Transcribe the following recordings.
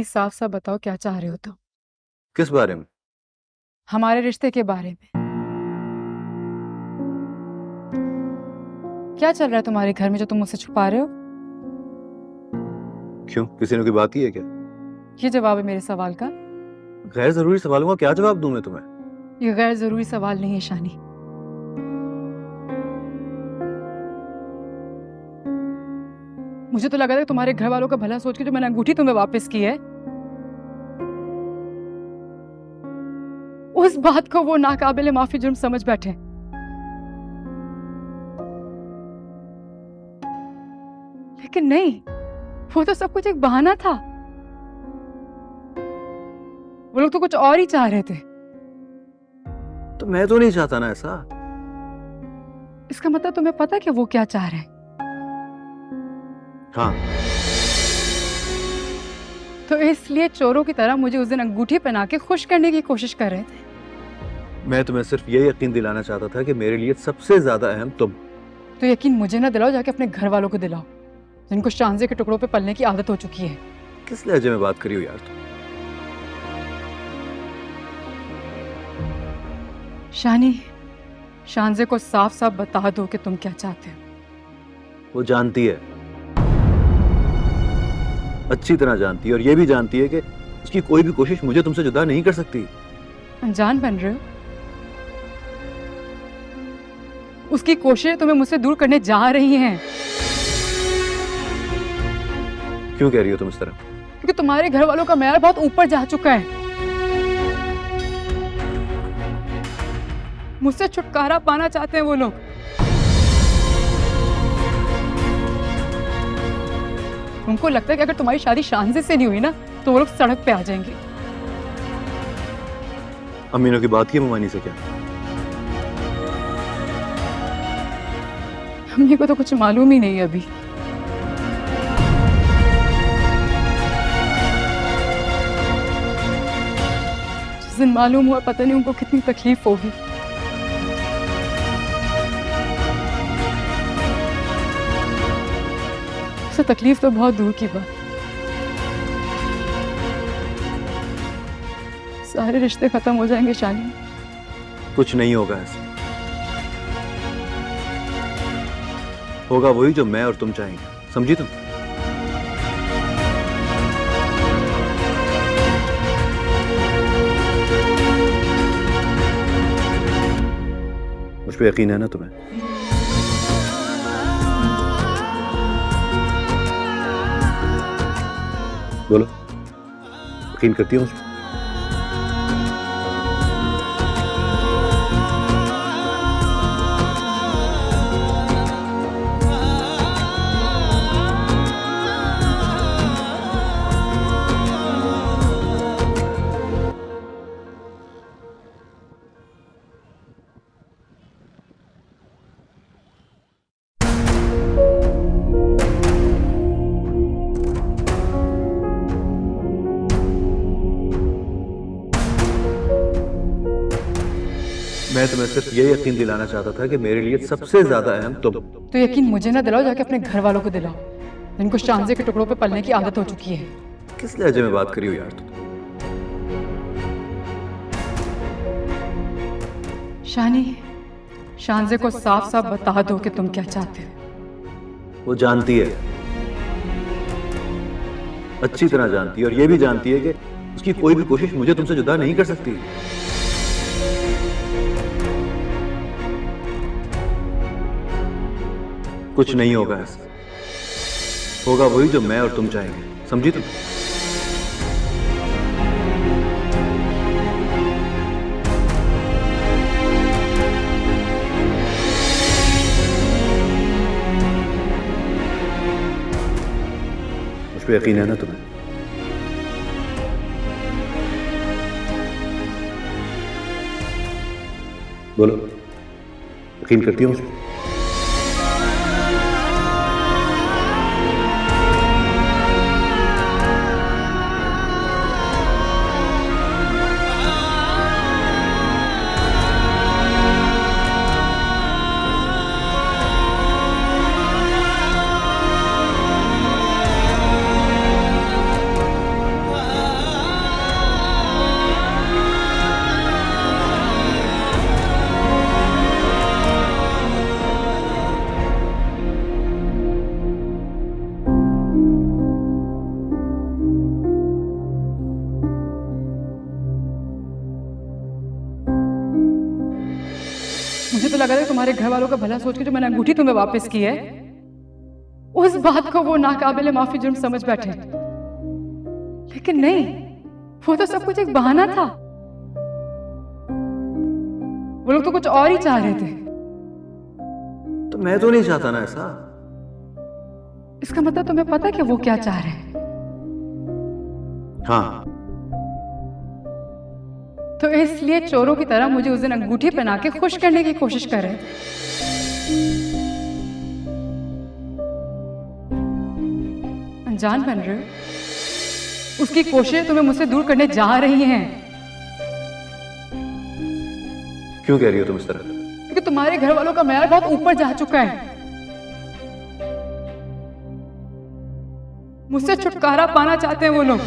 शानी, साफ साफ बताओ क्या चाह रहे हो तुम? किस बारे में? हमारे रिश्ते के बारे में। क्या चल रहा है तुम्हारे घर में जो तुम मुझसे छुपा रहे हो? क्यों, किसी ने कोई बात ही है क्या? ये जवाब है मेरे सवाल का? गैर जरूरी सवालों का क्या जवाब दूं मैं तुम्हें? ये गैर जरूरी सवाल नहीं है शानी। मुझे तो लगा था कि तुम्हारे घर वालों का भला सोच के जो मैंने अंगूठी तुम्हें वापस की है, उस बात को वो नाकाबिले माफी जुर्म समझ बैठे। लेकिन नहीं, वो तो सब कुछ एक बहाना था। वो लोग तो कुछ और ही चाह रहे थे। तो मैं तो नहीं चाहता ना ऐसा। इसका मतलब तुम्हें पता है कि वो क्या चाह रहे हैं? हाँ। तो इसलिए चोरों की तरह मुझे उस दिन अंगूठी पहना के खुश करने की कोशिश कर रहे थे। मैं तुम्हें सिर्फ ये यकीन दिलाना चाहता था कि मेरे लिए सबसे ज्यादा अहम तुम। तो यकीन मुझे ना दिलाओ, जाके अपने घर वालों को दिलाओ, जिनको शांजे के टुकड़ों पे पलने की आदत हो चुकी है। किस लहजे में बात करी हो यार तुम? शानी, शांजे को साफ साफ बता दो कि तुम क्या चाहते हो। वो जानती है, अच्छी तरह जानती है, और ये भी जानती है कि उसकी कोई भी कोशिश मुझे तुमसे जुदा नहीं कर सकती। अनजान बन रहे हो? उसकी कोशिशें तुम्हें मुझसे दूर करने जा रही हैं। क्यों कह रही हो तुम इस तरह? क्योंकि तुम्हारे घर वालों का मेयार बहुत ऊपर जा चुका है। मुझसे छुटकारा पाना चाहते हैं वो लोग। उनको लगता है कि अगर तुम्हारी शादी शांजे से नहीं हुई ना, तो वो लोग सड़क पे आ जाएंगे। अमीनों की बात की ममानी से क्या? अम्मी को तो कुछ मालूम ही नहीं है अभी। जिस दिन मालूम हुआ, पता नहीं उनको कितनी तकलीफ होगी। उससे तकलीफ तो बहुत दूर की बात, सारे रिश्ते खत्म हो जाएंगे शानी। कुछ नहीं होगा ऐसा। होगा वही जो मैं और तुम चाहेंगे, समझी तुम? मुझ पे यकीन है ना तुम्हें? बोलो, यकीन करती हो मुझ पे? मैं तुम्हें सिर्फ ये यकीन दिलाना चाहता था कि मेरे लिए सबसे ज्यादा अहम तुम। तो यकीन मुझे ना दिलाओ, जाके अपने घर वालों को दिलाओ, जिनको शांजे के टुकड़ों पे पलने की आदत हो चुकी है। किस लहजे में बात करी हो यार तुम? शानी, शांजे को साफ साफ बता दो कि तुम क्या चाहते हो। वो जानती है, अच्छी तरह जानती है, और ये भी जानती है कि उसकी कोई भी कोशिश मुझे तुमसे जुदा नहीं कर सकती। कुछ नहीं होगा ऐसा। होगा वही जो मैं और तुम चाहेंगे, समझी तुम? मुझ पे यकीन है ना तुम्हें? बोलो, यकीन करती हो मुझ पे? तो लगा था कि तुम्हारे घर वालों का भला सोच के जो मैंने अंगूठी तुम्हें वापस की है, उस बात को वो नाकाबिले माफी जुर्म समझ बैठे। लेकिन नहीं, वो तो सब कुछ एक बहाना था। वो लोग तो कुछ और ही चाह रहे थे। तो मैं तो नहीं चाहता ना ऐसा। इसका मतलब तुम्हें पता है कि वो क्या चाह रहे हैं? हाँ, तो इसलिए चोरों की तरह मुझे उस दिन अंगूठी पहना के खुश करने की कोशिश कर रहे थे। अनजान बन रहे हो? उसकी कोशिशें तुम्हें मुझसे दूर करने जा रही हैं। क्यों कह रही हो तुम इस तरह? क्योंकि तुम्हारे घर वालों का मैल बहुत ऊपर जा चुका है। मुझसे छुटकारा पाना चाहते हैं वो लोग।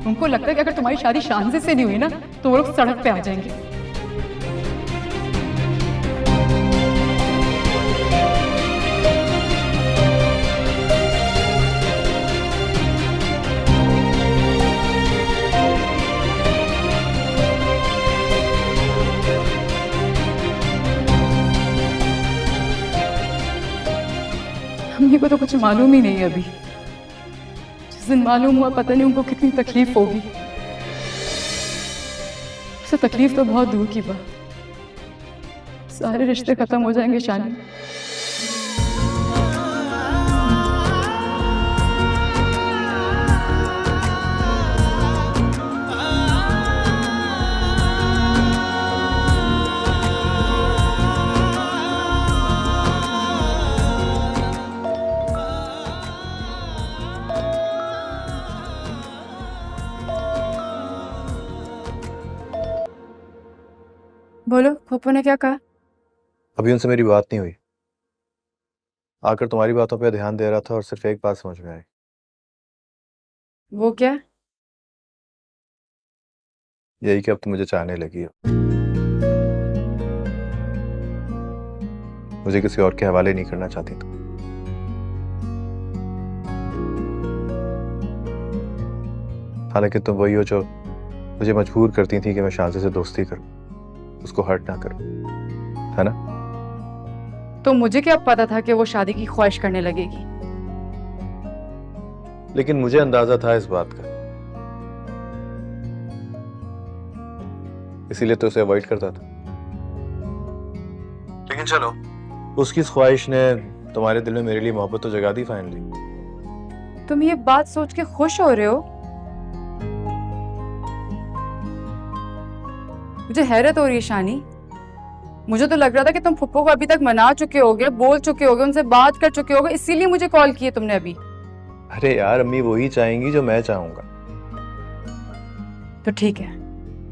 उनको लगता है कि अगर तुम्हारी शादी शानजे से नहीं हुई ना, तो वो लोग सड़क पे आ जाएंगे। अम्मी को तो कुछ मालूम ही नहीं है अभी। जिस दिन मालूम हुआ, पता नहीं उनको कितनी तकलीफ होगी। उसे तकलीफ तो बहुत दूर की बात, सारे रिश्ते खत्म हो जाएंगे शानी। बोलो, पप्पू ने क्या कहा? अभी उनसे मेरी बात नहीं हुई। आकर तुम्हारी बातों पे ध्यान दे रहा था और सिर्फ एक बात समझ में आई। वो क्या? यही कि अब तुम मुझे चाहने लगी हो। मुझे किसी और के हवाले नहीं करना चाहती तुम। हालांकि तुम वही हो जो मुझे मजबूर करती थी कि मैं शांति से दोस्ती करूं, उसको हर्ट ना करूं, है ना? तो मुझे क्या पता था कि वो शादी की ख्वाहिश करने लगेगी? लेकिन मुझे अंदाजा था इस बात का, इसीलिए तो उसे अवॉइड करता था। लेकिन चलो, उसकी इस ख्वाहिश ने तुम्हारे दिल में मेरे लिए मोहब्बत तो जगा दी फाइनली। तुम ये बात सोच के खुश हो रहे हो? मुझे हैरत हो रही है शानी। मुझे तो लग रहा था कि तुम फुप्पो को अभी तक मना चुके होगे, बोल चुके होगे, उनसे बात कर चुके होगे, इसीलिए मुझे कॉल किए तुमने अभी। अरे यार, अम्मी वही चाहेंगी जो मैं चाहूंगा। तो ठीक है,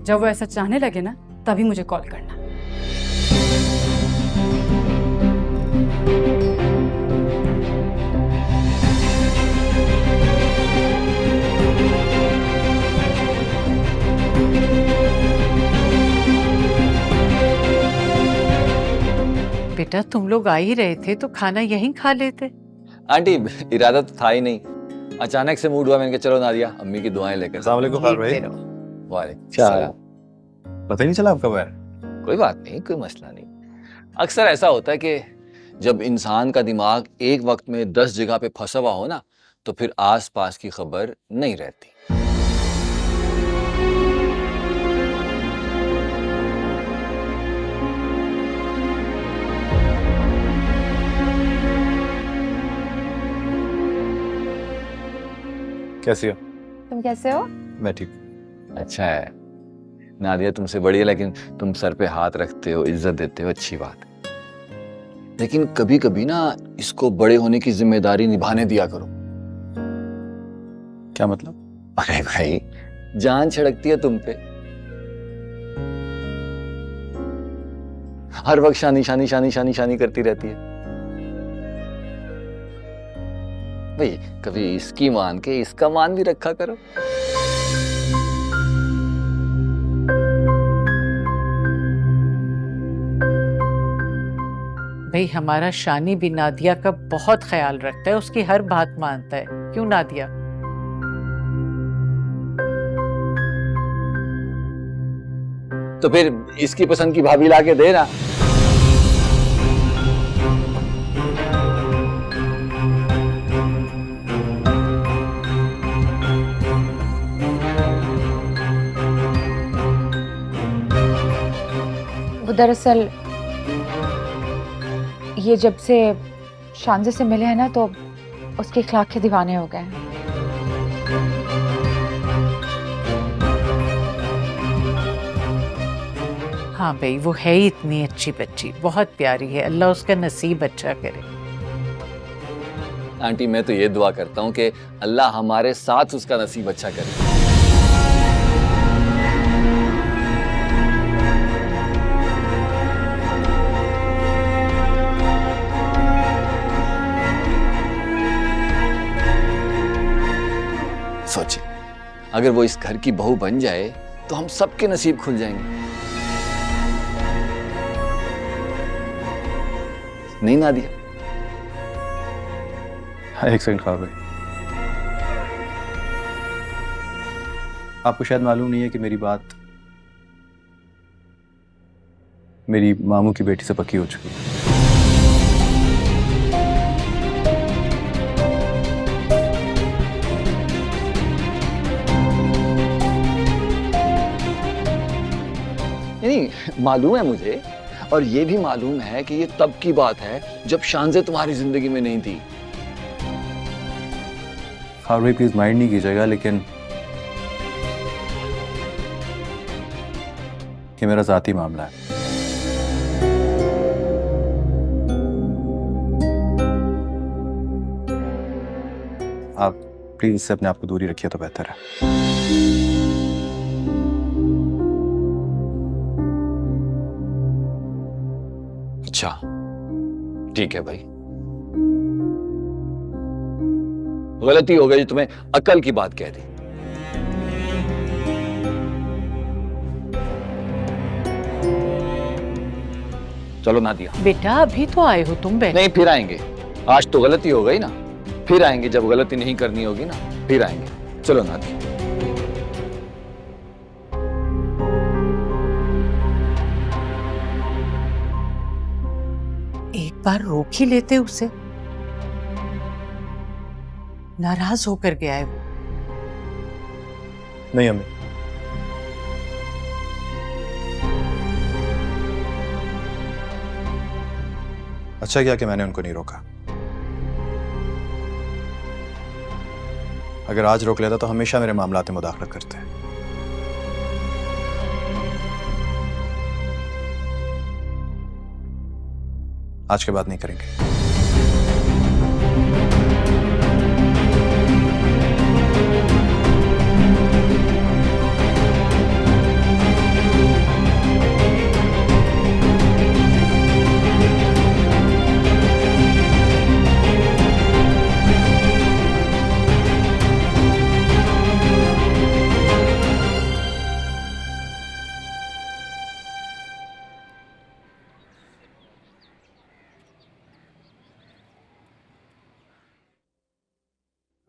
जब वो ऐसा चाहने लगे ना, तभी मुझे कॉल करना। बेटा, तुम लोग आ ही रहे थे तो खाना यहीं खा लेते। आंटी, इरादा तो था ही नहीं, अचानक से मूड हुआ, मैंने कहा चलो नादिया अम्मी की दुआएं लेकर। अस्सलाम वालेकुम भाई। वालेकुम सलाम। पता ही नहीं चला आपका पैर। कोई बात नहीं, कोई मसला नहीं। अक्सर ऐसा होता है कि जब इंसान का दिमाग एक वक्त में 10 जगह पे फंसा हुआ हो ना, तो फिर आस पास की खबर नहीं रहती। कैसी हो? तुम कैसे हो? मैं ठीक। अच्छा है नादिया, तुमसे बड़ी है, लेकिन तुम सर पे हाथ रखते हो, इज्जत देते हो, अच्छी बात है। लेकिन कभी कभी ना इसको बड़े होने की जिम्मेदारी निभाने दिया करो। क्या मतलब? अरे भाई, जान छिड़कती है तुम पे, हर वक्त शानी शानी शानी शानी शानी करती रहती है। भाई कभी इसकी मान के इसका मान भी रखा करो। भाई, हमारा शानी भी नादिया का बहुत ख्याल रखता है, उसकी हर बात मानता है। क्यों नादिया? तो फिर इसकी पसंद की भाभी ला के देना। वो दरअसल ये जब से शांजे से मिले हैं ना तो उसके अखलाक के दीवाने हो गए हैं। हाँ भाई, वो है ही इतनी अच्छी बच्ची, बहुत प्यारी है। अल्लाह उसका नसीब अच्छा करे। आंटी मैं तो ये दुआ करता हूँ कि अल्लाह हमारे साथ उसका नसीब अच्छा करे। सोचिए, अगर वो इस घर की बहू बन जाए तो हम सबके नसीब खुल जाएंगे। नहीं नादिया? हाँ, एक सेकंड ख्वाब भाई, आपको शायद मालूम नहीं है कि मेरी बात मेरी मामू की बेटी से पक्की हो चुकी है। नहीं मालूम है मुझे, और ये भी मालूम है कि ये तब की बात है जब शांजे तुम्हारी जिंदगी में नहीं थी। ख्वाब भाई प्लीज माइंड नहीं कीजिएगा, लेकिन ये मेरा जाती मामला है। आप प्लीज इससे अपने आप को दूरी रखिए तो बेहतर है। अच्छा ठीक है भाई, गलती हो गई, तुम्हें अकल की बात कह दी। चलो नादिया। बेटा अभी तो आए हो तुम, बैठ। नहीं फिर आएंगे, आज तो गलती हो गई ना, फिर आएंगे जब गलती नहीं करनी होगी ना, फिर आएंगे। चलो नादिया। एक बार रोक ही लेते उसे, नाराज होकर गया है वो। नहीं अम्मी, अच्छा किया कि मैंने उनको नहीं रोका। अगर आज रोक लेता तो हमेशा मेरे मामलात में मुदाखलत करते। आज के बाद नहीं करेंगे।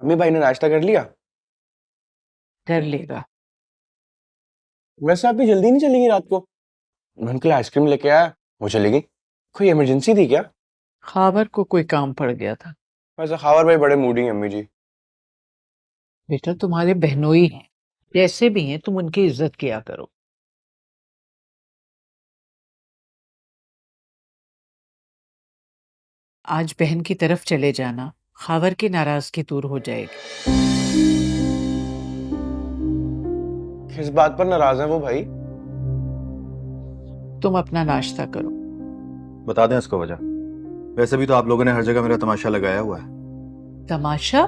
अम्मी भाई ने नाश्ता कर लिया? कर लेगा। वैसे आप भी जल्दी नहीं चलेगी रात को? मैं उनके लिए आइसक्रीम लेके आया, वो चलेगी। कोई इमरजेंसी थी क्या? खावर को कोई काम पड़ गया था। वैसे खावर भाई बड़े मूडी हैं अम्मी जी। बेटा तुम्हारे बहनोई हैं, जैसे भी हैं तुम उनकी इज्जत किया करो। आज बहन की तरफ चले जाना, खावर की नाराजगी दूर हो जाएगी। किस बात पर नाराज है वो भाई? तुम अपना नाश्ता करो। बता दें इसको वजह। वैसे भी तो आप लोगों ने हर जगह मेरा तमाशा लगाया हुआ है। तमाशा?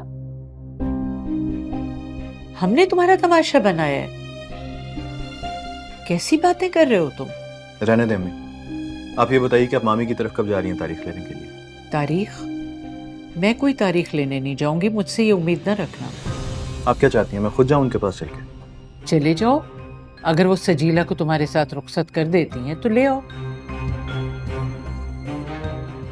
हमने तुम्हारा तमाशा बनाया है? कैसी बातें कर रहे हो तुम? रहने दें अम्मी, आप ये बताइए कि आप मामी की तरफ कब जा रही हैं तारीख लेने के लिए? तारीख? मैं कोई तारीख लेने नहीं जाऊंगी, मुझसे ये उम्मीद न रखना। आप क्या चाहती हैं, मैं खुद जाऊं उनके पास चल के? चले जाओ, अगर वो सजीला को तुम्हारे साथ रुखसत कर देती हैं तो ले आओ।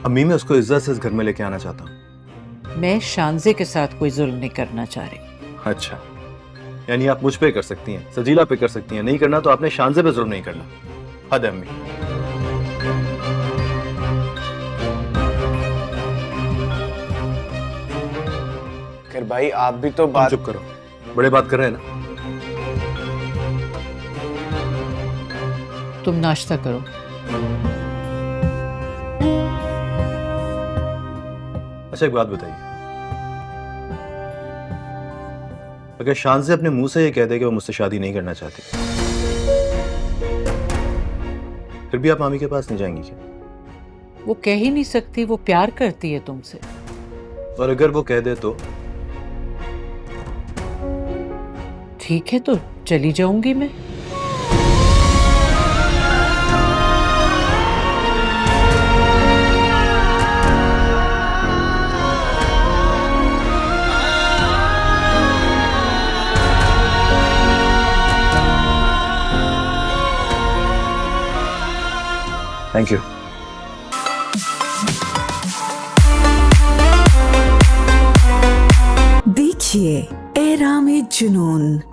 अम्मी मैं उसको इज्जत से इस घर में लेके आना चाहता हूँ। मैं शांजे के साथ कोई जुल्म नहीं करना चाह रही। अच्छा, यानी आप मुझ पे कर सकती हैं, सजीला पे कर सकती हैं, नहीं करना तो आपने शानजे पे जुल्म नहीं करना। हद है अम्मी। खैर भाई आप भी तो तुम बात चुप करो, बड़े बात कर रहे हैं ना। तुम नाश्ता करो। अच्छा एक बात बताइए, अगर शानजे अपने मुंह से ये कह दे कि वो मुझसे शादी नहीं करना चाहती, फिर भी आप मामी के पास नहीं जाएंगी क्या? वो कह ही नहीं सकती, वो प्यार करती है तुमसे। और अगर वो कह दे तो? ठीक है तो चली जाऊंगी मैं। Thank you. देखिए एहराम जुनून